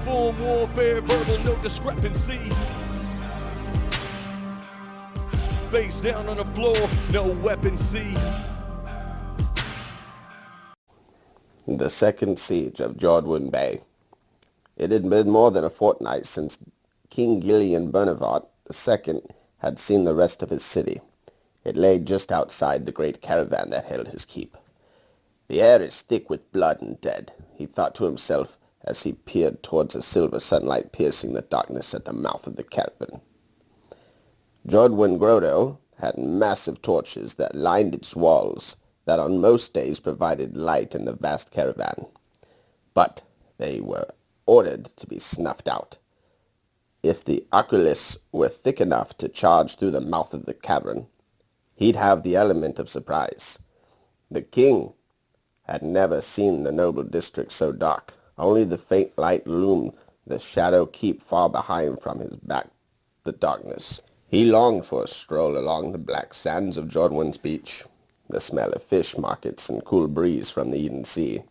Form warfare, verbal, no discrepancy. Face down on the floor, no weapon see. The second siege of Jordwuund Bay. It had been more than a fortnight since King Gillian Burnevott II had seen the rest of his city. It lay just outside the great caravan that held his keep. The air is thick with blood and dead, he thought to himself as he peered towards the silver sunlight piercing the darkness at the mouth of the caravan. Jordwuund Grotto had massive torches that lined its walls that on most days provided light in the vast caravan. But they were ordered to be snuffed out. If the Achkulas were thick enough to charge through the mouth of the cavern, he'd have the element of surprise. The king had never seen the noble district so dark. Only the faint light loomed the shadow keep far behind from his back the darkness. He longed for a stroll along the black sands of Jordwuund's beach, the smell of fish markets and cool breeze from the Eden Sea.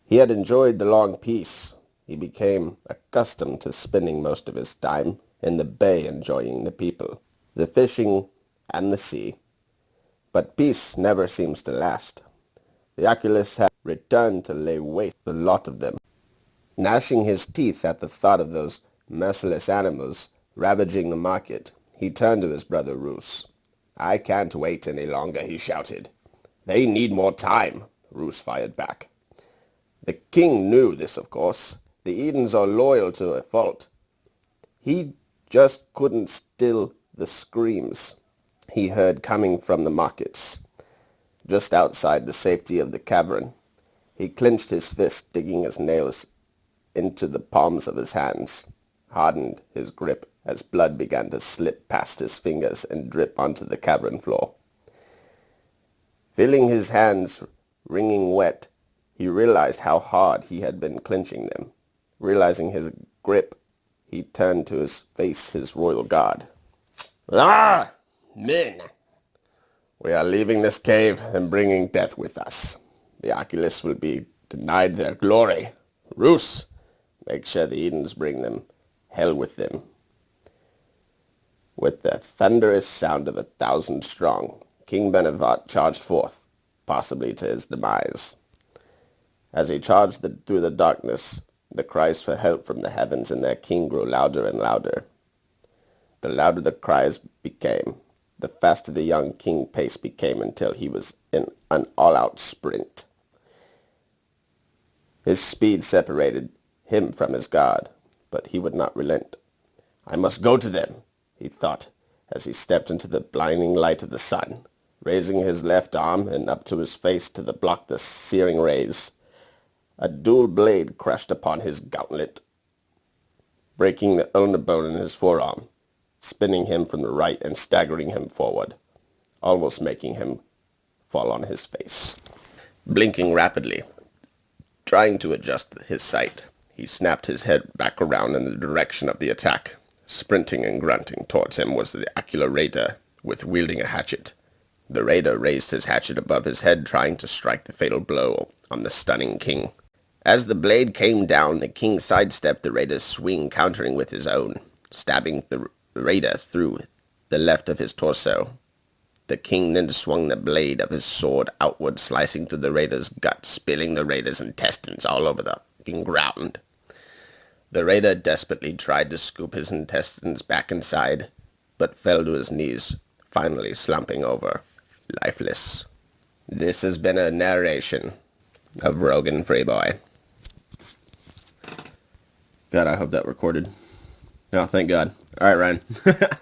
He had enjoyed the long peace. He became accustomed to spending most of his time in the bay enjoying the people, the fishing, and the sea. But peace never seems to last. The Achkulas had returned to lay waste the lot of them. Gnashing his teeth at the thought of those merciless animals ravaging the market, he turned to his brother Roos. "I can't wait any longer," he shouted. "They need more time," Roos fired back. The king knew this, of course. The Edens are loyal to a fault. He just couldn't still the screams he heard coming from the markets. Just outside the safety of the cavern, he clenched his fist, digging his nails into the palms of his hands, hardened his grip as blood began to slip past his fingers and drip onto the cavern floor. Feeling his hands wringing wet, he realized how hard he had been clenching them. Realizing his grip, he turned to face his royal guard. "Ah, men! We are leaving this cave and bringing death with us. The Achkulas will be denied their glory. Roos, make sure the Edens bring them hell with them." With the thunderous sound of 1,000 strong, King Burnevott charged forth, possibly to his demise. As he charged through the darkness, the cries for help from the heavens and their king grew louder and louder. The louder the cries became, the faster the young king pace became until he was in an all-out sprint. His speed separated him from his guard, but he would not relent. "I must go to them," he thought, as he stepped into the blinding light of the sun, raising his left arm and up to his face to block the searing rays. A dual blade crashed upon his gauntlet, breaking the ulnar bone in his forearm, spinning him from the right and staggering him forward, almost making him fall on his face. Blinking rapidly, trying to adjust his sight, he snapped his head back around in the direction of the attack. Sprinting and grunting towards him was the Achkula raider, wielding a hatchet. The raider raised his hatchet above his head, trying to strike the fatal blow on the stunning king. As the blade came down, the king sidestepped the raider's swing, countering with his own, stabbing the raider through the left of his torso. The king then swung the blade of his sword outward, slicing through the raider's gut, spilling the raider's intestines all over the ground. The raider desperately tried to scoop his intestines back inside, but fell to his knees, finally slumping over, lifeless. This has been a narration of Rogan Freeboy. God, I hope that recorded. Oh, thank God. All right, Ryan.